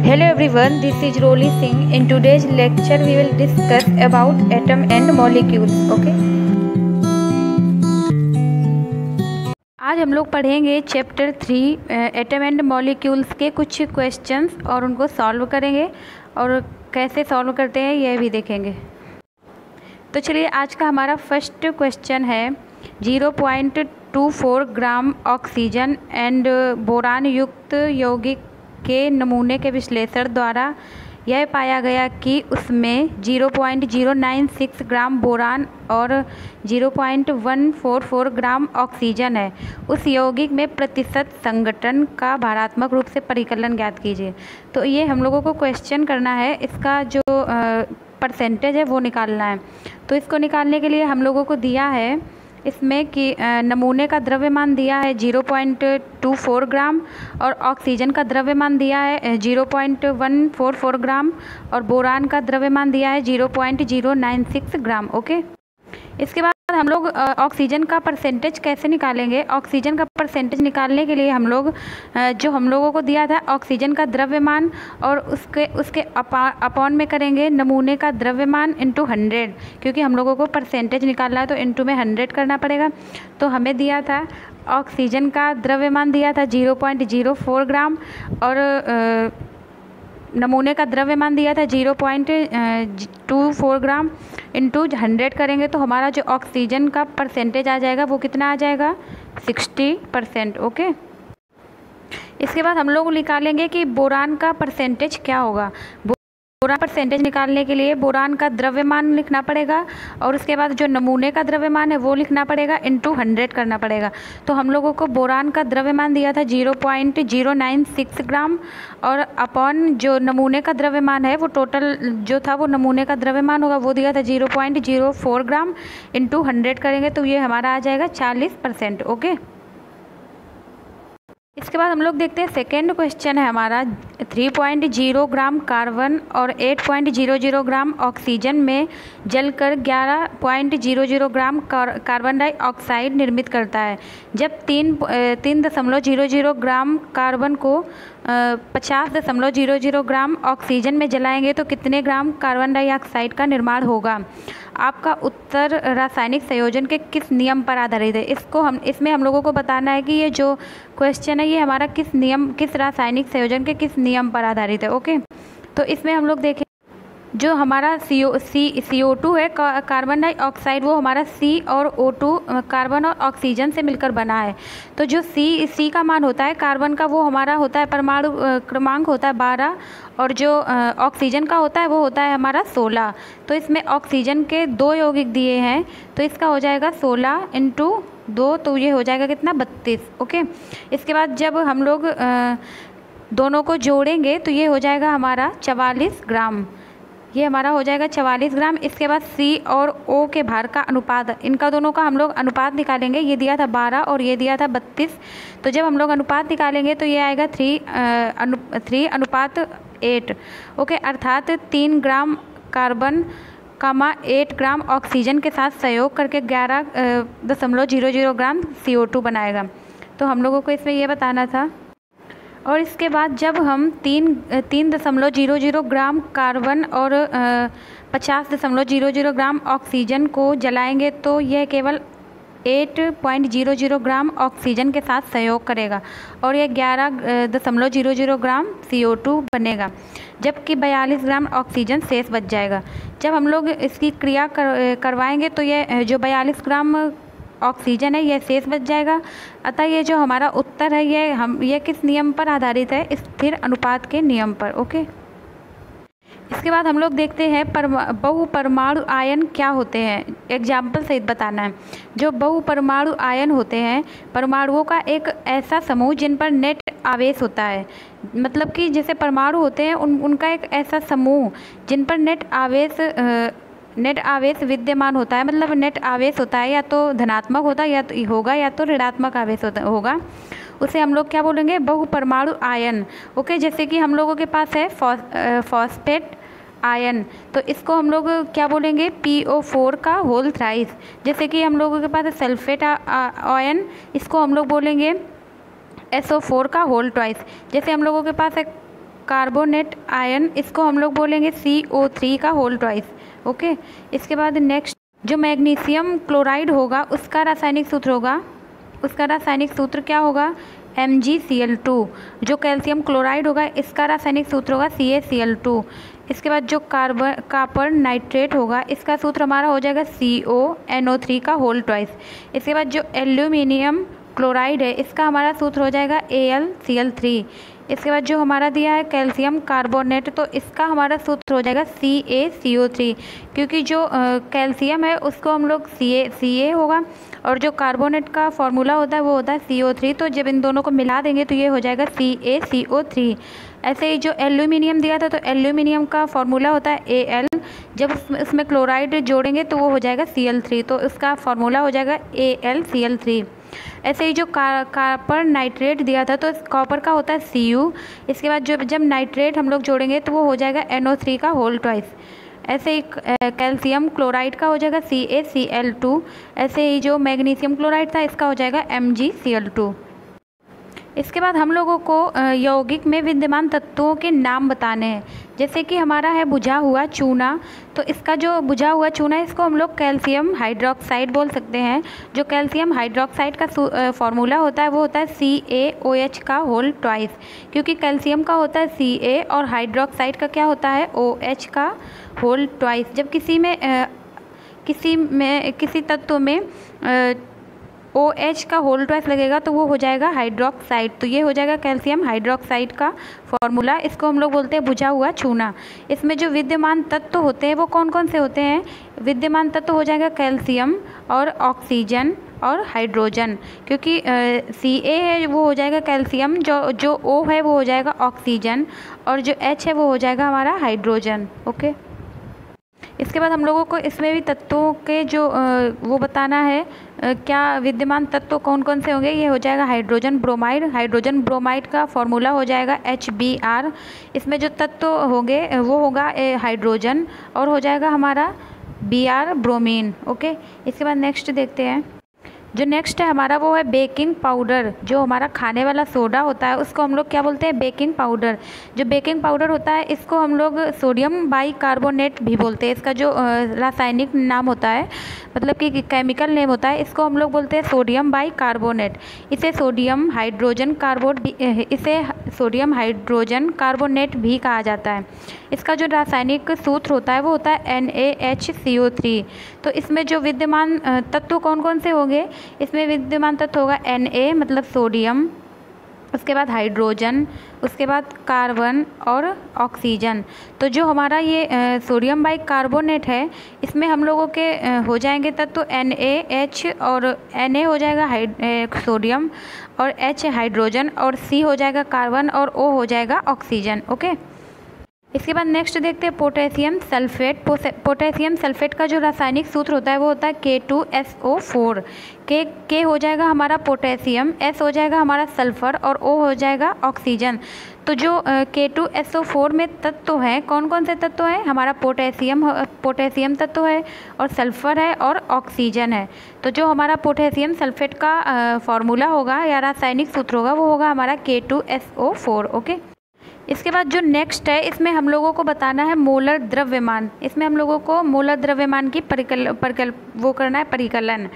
Hello everyone, this is Rolly Singh. In today's lecture, we will discuss about atom and molecules. Okay? आज हम लोग पढ़ेंगे chapter 3 atom and molecules के कुछ questions और उनको सॉल्व करेंगे और कैसे सॉल्व करते हैं यह भी देखेंगे। तो चलिए आज का हमारा फर्स्ट क्वेश्चन है 0.24 ग्राम ऑक्सीजन एंड बोरान युक्त यौगिक के नमूने के विश्लेषण द्वारा यह पाया गया कि उसमें 0.096 ग्राम बोरान और 0.144 ग्राम ऑक्सीजन है। उस यौगिक में प्रतिशत संघटन का भारात्मक रूप से परिकलन ज्ञात कीजिए। तो ये हम लोगों को क्वेश्चन करना है, इसका जो परसेंटेज है वो निकालना है। तो इसको निकालने के लिए हम लोगों को दिया है इसमें कि नमूने का द्रव्यमान दिया है 0.24 ग्राम और ऑक्सीजन का द्रव्यमान दिया है 0.144 ग्राम और बोरान का द्रव्यमान दिया है 0.096 ग्राम। ओके, इसके बाद हम लोग ऑक्सीजन का परसेंटेज कैसे निकालेंगे। ऑक्सीजन का परसेंटेज निकालने के लिए हम लोग जो हम लोगों को दिया था ऑक्सीजन का द्रव्यमान और उसके अपॉन में करेंगे नमूने का द्रव्यमान इंटू 100, क्योंकि हम लोगों को परसेंटेज निकालना है तो इंटू में 100 करना पड़ेगा। तो हमें दिया था ऑक्सीजन का द्रव्यमान दिया था 0.04 ग्राम और नमूने का द्रव्यमान दिया था 0.24 ग्राम इंटू 100 करेंगे तो हमारा जो ऑक्सीजन का परसेंटेज आ जाएगा वो कितना आ जाएगा 60%। ओके, इसके बाद हम लोग निकालेंगे कि बोरान का परसेंटेज क्या होगा। बोरान परसेंटेज निकालने के लिए बोरान का द्रव्यमान लिखना पड़ेगा और उसके बाद जो नमूने का द्रव्यमान है वो लिखना पड़ेगा इंटू 100 करना पड़ेगा। तो हम लोगों को बोरान का द्रव्यमान दिया था 0.096 ग्राम और अपॉन जो नमूने का द्रव्यमान है वो टोटल जो था वो नमूने का द्रव्यमान होगा वो दिया था 0.04 ग्राम इंटू 100 करेंगे तो ये हमारा आ जाएगा 40%। ओके, इसके बाद हम लोग देखते हैं सेकेंड क्वेश्चन है हमारा 3.0 ग्राम कार्बन और 8.00 ग्राम ऑक्सीजन में जलकर 11.00 ग्राम कार्बन डाइऑक्साइड निर्मित करता है। जब 3.00 ग्राम कार्बन को 50.00 ग्राम ऑक्सीजन में जलाएंगे तो कितने ग्राम कार्बन डाइऑक्साइड का निर्माण होगा। आपका उत्तर रासायनिक संयोजन के किस नियम पर आधारित है। इसमें हम लोगों को बताना है कि ये जो क्वेश्चन है ये हमारा किस रासायनिक संयोजन के किस नियम पर आधारित है। ओके, तो इसमें हम लोग देखें जो हमारा CO2 है कार्बन डाइऑक्साइड वो हमारा C और O2 कार्बन और ऑक्सीजन से मिलकर बना है। तो जो C का मान होता है कार्बन का वो हमारा होता है परमाणु क्रमांक होता है 12 और जो ऑक्सीजन का होता है वो होता है हमारा 16। तो इसमें ऑक्सीजन के 2 यौगिक दिए हैं तो इसका हो जाएगा 16 इंटू 2 तो ये हो जाएगा कितना 32। ओके, इसके बाद जब हम लोग दोनों को जोड़ेंगे तो ये हो जाएगा हमारा 44 ग्राम, ये हमारा हो जाएगा 44 ग्राम। इसके बाद C और O के भार का अनुपात, इनका दोनों का हम लोग अनुपात निकालेंगे। ये दिया था 12 और ये दिया था 32, तो जब हम लोग अनुपात निकालेंगे तो ये आएगा 3:8। ओके, अर्थात 3 ग्राम कार्बन 8 ग्राम ऑक्सीजन के साथ सहयोग करके 11.00 ग्राम CO2 बनाएगा। तो हम लोगों को इसमें ये बताना था। और इसके बाद जब हम 3.00 ग्राम कार्बन और 50.00 ग्राम ऑक्सीजन को जलाएंगे तो यह केवल 8.00 ग्राम ऑक्सीजन के साथ सहयोग करेगा और यह 11.00 ग्राम CO2 बनेगा, जबकि 42 ग्राम ऑक्सीजन शेष बच जाएगा। जब हम लोग इसकी क्रिया करवाएंगे तो यह जो 42 ग्राम ऑक्सीजन है यह शेष बच जाएगा। अतः ये जो हमारा उत्तर है ये किस नियम पर आधारित है, स्थिर अनुपात के नियम पर। ओके, इसके बाद हम लोग देखते हैं बहुपरमाणु आयन क्या होते हैं। एग्जाम्पल सहित बताना है। जो बहुपरमाणु आयन होते हैं परमाणुओं का एक ऐसा समूह जिन पर नेट आवेश होता है, मतलब कि जैसे परमाणु होते हैं उनका एक ऐसा समूह जिन पर नेट आवेश विद्यमान होता है, मतलब नेट आवेश होता है या तो धनात्मक होता है या तो ऋणात्मक आवेश होगा, उसे हम लोग क्या बोलेंगे बहुपरमाणु आयन। ओके, जैसे कि हम लोगों के पास है फॉस्फेट आयन, तो इसको हम लोग क्या बोलेंगे PO4 का होल थ्राइस। जैसे कि हम लोगों के पास है सल्फेट आयन, इसको हम लोग बोलेंगे SO4 का होल ट्वाइस। जैसे हम लोगों के पास है कार्बोनेट आयन, इसको हम लोग बोलेंगे CO3 का होल ट्वाइस। ओके, इसके बाद नेक्स्ट जो मैग्नीशियम क्लोराइड होगा उसका रासायनिक सूत्र क्या होगा? MgCl2। जो कैल्शियम क्लोराइड होगा इसका रासायनिक सूत्र होगा CaCl2। इसके बाद जो कॉपर नाइट्रेट होगा इसका सूत्र हमारा हो जाएगा CONO3 का होल ट्वाइस। इसके बाद जो एल्यूमिनियम क्लोराइड है इसका हमारा सूत्र हो जाएगा AlCl3। इसके बाद जो हमारा दिया है कैल्शियम कार्बोनेट, तो इसका हमारा सूत्र हो जाएगा CaCO3, क्योंकि जो कैल्शियम है उसको हम लोग Ca होगा और जो कार्बोनेट का फॉर्मूला होता है वो होता है CO3, तो जब इन दोनों को मिला देंगे तो ये हो जाएगा CaCO3। ऐसे ही जो एल्यूमिनियम दिया था तो एल्यूमिनियम का फॉर्मूला होता है Al, जब उसमें क्लोराइड जोड़ेंगे तो वो हो जाएगा Cl3, तो इसका फॉर्मूला हो जाएगा AlCl3। ऐसे ही जो कॉपर नाइट्रेट दिया था तो कॉपर का होता है Cu, इसके बाद जब नाइट्रेट हम लोग जोड़ेंगे तो वो हो जाएगा NO3 का होल ट्वाइस। ऐसे ही कैल्शियम क्लोराइड का हो जाएगा CaCl2। ऐसे ही जो मैग्नीशियम क्लोराइड था इसका हो जाएगा MgCl2। इसके बाद हम लोगों को यौगिक में विद्यमान तत्वों के नाम बताने हैं। जैसे कि हमारा है बुझा हुआ चूना, तो इसका जो बुझा हुआ चूना है इसको हम लोग कैल्शियम हाइड्रोक्साइड बोल सकते हैं। जो कैल्शियम हाइड्रोक्साइड का फॉर्मूला होता है वो होता है CaOH का होल ट्वाइस, क्योंकि कैल्शियम का होता है Ca और हाइड्रोक्साइड का क्या होता है OH का होल ट्वाइस। जब किसी तत्व में OH का होल ट्वाइस लगेगा तो वो हो जाएगा हाइड्रोक्साइड, तो ये हो जाएगा कैल्शियम हाइड्रोक्साइड का फॉर्मूला। इसको हम लोग बोलते हैं बुझा हुआ चूना। इसमें जो विद्यमान तत्व होते हैं वो कौन कौन से होते हैं? विद्यमान तत्व हो जाएगा कैल्शियम और ऑक्सीजन और हाइड्रोजन, क्योंकि Ca है वो हो जाएगा कैल्शियम, जो O है वो हो जाएगा ऑक्सीजन और जो H है वो हो जाएगा हमारा हाइड्रोजन। ओके, इसके बाद हम लोगों को इसमें भी तत्वों के जो वो बताना है, क्या विद्यमान तत्व कौन कौन से होंगे। ये हो जाएगा हाइड्रोजन ब्रोमाइड का फॉर्मूला हो जाएगा HBr। इसमें जो तत्व होंगे वो होगा हाइड्रोजन और हो जाएगा हमारा Br ब्रोमीन। ओके, इसके बाद नेक्स्ट देखते हैं। जो नेक्स्ट है हमारा वो है बेकिंग पाउडर। जो हमारा खाने वाला सोडा होता है उसको हम लोग क्या बोलते हैं? Baking powder. जो बेकिंग पाउडर होता है इसको हम लोग सोडियम बाइकार्बोनेट भी बोलते हैं। इसका जो रासायनिक नाम होता है, मतलब कि केमिकल नेम होता है, इसको हम लोग बोलते हैं सोडियम बाइकार्बोनेट। इसे सोडियम हाइड्रोजन कार्बोनेट भी कहा जाता है। इसका जो रासायनिक सूत्र होता है वो होता है NaHCO3। तो इसमें जो विद्यमान तत्व कौन कौन से होंगे? इसमें विद्यमान तत्व होगा Na मतलब सोडियम, उसके बाद हाइड्रोजन, उसके बाद कार्बन और ऑक्सीजन। तो जो हमारा ये सोडियम बाइकार्बोनेट है इसमें हम लोगों के हो जाएंगे तत्व NaH, और Na हो जाएगा सोडियम और H हाइड्रोजन और C हो जाएगा कार्बन और O हो जाएगा ऑक्सीजन। ओके, इसके बाद नेक्स्ट देखते हैं पोटेशियम सल्फेट। पोटेशियम सल्फेट का जो रासायनिक सूत्र होता है वो होता है K2SO4। K हो जाएगा हमारा पोटेशियम, S हो जाएगा हमारा सल्फर और O हो जाएगा ऑक्सीजन। तो जो K2SO4 में तत्व हैं, कौन कौन से तत्व हैं? हमारा पोटेशियम तत्व है और सल्फर है और ऑक्सीजन है। तो जो हमारा पोटेशियम सल्फेट का फॉर्मूला होगा या रासायनिक सूत्र होगा वो होगा हमारा K2SO4। ओके, इसके बाद जो नेक्स्ट है इसमें हम लोगों को बताना है मोलर द्रव्यमान। इसमें हम लोगों को मोलर द्रव्यमान की परिकलन।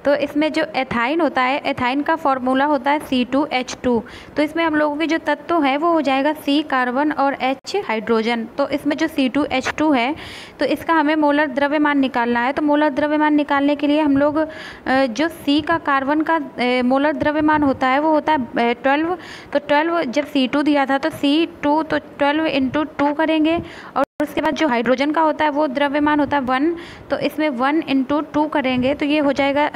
तो इसमें जो एथाइन होता है, एथाइन का फॉर्मूला होता है C2H2। तो इसमें हम लोगों के जो तत्व है वो हो जाएगा C कार्बन और H हाइड्रोजन। तो इसमें जो C2H2 है तो इसका हमें मोलर द्रव्यमान निकालना है। तो मोलर द्रव्यमान निकालने के लिए हम लोग जो C का कार्बन का मोलर द्रव्यमान होता है वो होता है 12। तो 12 जब C2 दिया था तो C2 तो 12 × 2 करेंगे, और उसके बाद जो हाइड्रोजन का होता है वो द्रव्यमान होता है 1। तो इसमें 1 × 2 करेंगे तो ये हो जाएगा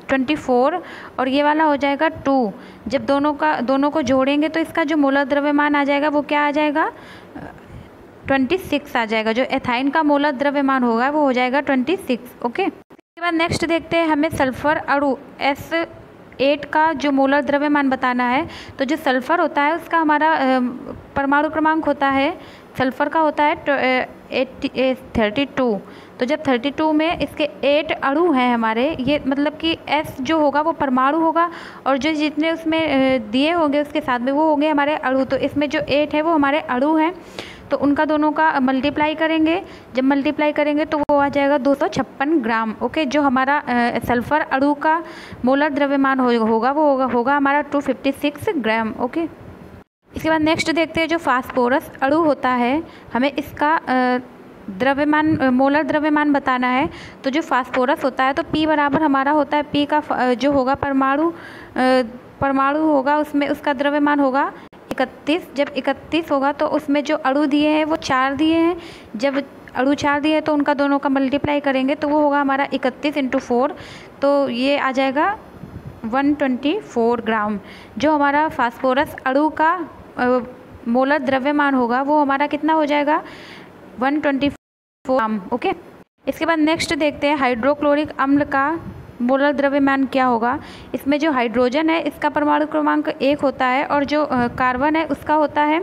24 और ये वाला हो जाएगा 2। जब दोनों को जोड़ेंगे तो इसका जो मोलर द्रव्यमान आ जाएगा वो क्या आ जाएगा? 26 आ जाएगा। जो एथाइन का मोलर द्रव्यमान होगा वो हो जाएगा 26। ओके, इसके बाद नेक्स्ट देखते हैं हमें सल्फर अणु 8 का जो मोलर द्रव्यमान बताना है, तो जो सल्फ़र होता है उसका हमारा परमाणु क्रमांक होता है, सल्फ़र का होता है 32। तो जब 32 में इसके 8 अणु हैं हमारे, ये मतलब कि S जो होगा वो परमाणु होगा और जो जितने उसमें दिए होंगे उसके साथ में वो होंगे हमारे अणु। तो इसमें जो 8 है वो हमारे अणु हैं, तो उनका दोनों का मल्टीप्लाई करेंगे। जब मल्टीप्लाई करेंगे तो वो आ जाएगा 256 ग्राम। ओके, जो हमारा सल्फ़र अणु का मोलर द्रव्यमान होगा वो होगा हमारा 256 ग्राम। ओके, इसके बाद नेक्स्ट देखते हैं जो फास्फोरस अणु होता है, हमें इसका द्रव्यमान मोलर द्रव्यमान बताना है। तो जो फास्फोरस होता है तो P बराबर हमारा होता है, P का जो होगा परमाणु होगा उसमें उसका द्रव्यमान होगा 31। जब 31 होगा तो उसमें जो अणु दिए हैं वो 4 दिए हैं। जब अणु 4 दिए हैं तो उनका दोनों का मल्टीप्लाई करेंगे तो वो होगा हमारा 31 × 4, तो ये आ जाएगा 124 ग्राम। जो हमारा फास्फोरस अणु का मोलर द्रव्यमान होगा वो हमारा कितना हो जाएगा 124 ग्राम। ओके, इसके बाद नेक्स्ट देखते हैं हाइड्रोक्लोरिक अम्ल का मोलर द्रव्यमान क्या होगा। इसमें जो हाइड्रोजन है इसका परमाणु क्रमांक 1 होता है और जो कार्बन है उसका होता है,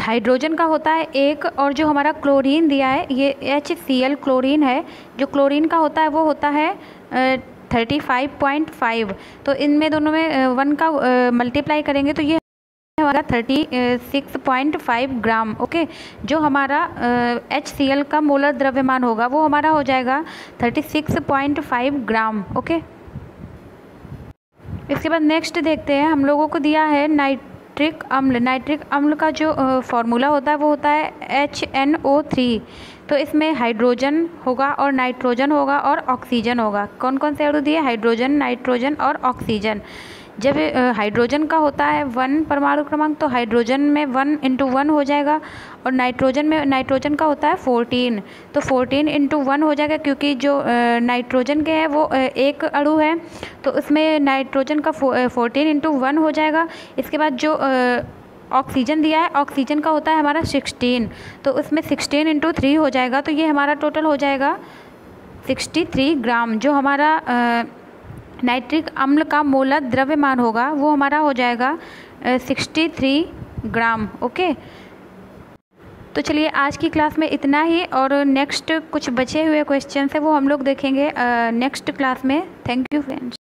हाइड्रोजन का होता है 1 और जो हमारा क्लोरीन दिया है ये HCl क्लोरीन है, जो क्लोरीन का होता है वो होता है 35.5। तो इनमें दोनों में 1 का मल्टीप्लाई करेंगे तो ये हमारा 36.5 ग्राम। ओके, जो हमारा HCl का मोलर द्रव्यमान होगा वो हमारा हो जाएगा 36.5 ग्राम। ओके, इसके बाद नेक्स्ट देखते हैं, हम लोगों को दिया है नाइट्रिक अम्ल। नाइट्रिक अम्ल का जो फॉर्मूला होता है वो होता है HNO3। तो इसमें हाइड्रोजन होगा और नाइट्रोजन होगा और ऑक्सीजन होगा। कौन कौन से अणु दिए? हाइड्रोजन, नाइट्रोजन और ऑक्सीजन। जब हाइड्रोजन का होता है 1 परमाणु क्रमांक तो हाइड्रोजन में 1 × 1 हो जाएगा और नाइट्रोजन का होता है 14, तो 14 × 1 हो जाएगा क्योंकि जो नाइट्रोजन के है वो एक अणु है तो उसमें नाइट्रोजन का 14 × 1 हो जाएगा। इसके बाद जो ऑक्सीजन दिया है, ऑक्सीजन का होता है हमारा 16, तो उसमें 16 × 3 हो जाएगा, तो ये हमारा टोटल हो जाएगा 63 ग्राम। जो हमारा नाइट्रिक अम्ल का मोलर द्रव्यमान होगा वो हमारा हो जाएगा 63 ग्राम। ओके, तो चलिए आज की क्लास में इतना ही और नेक्स्ट कुछ बचे हुए क्वेश्चन है वो हम लोग देखेंगे नेक्स्ट क्लास में। Thank you friends.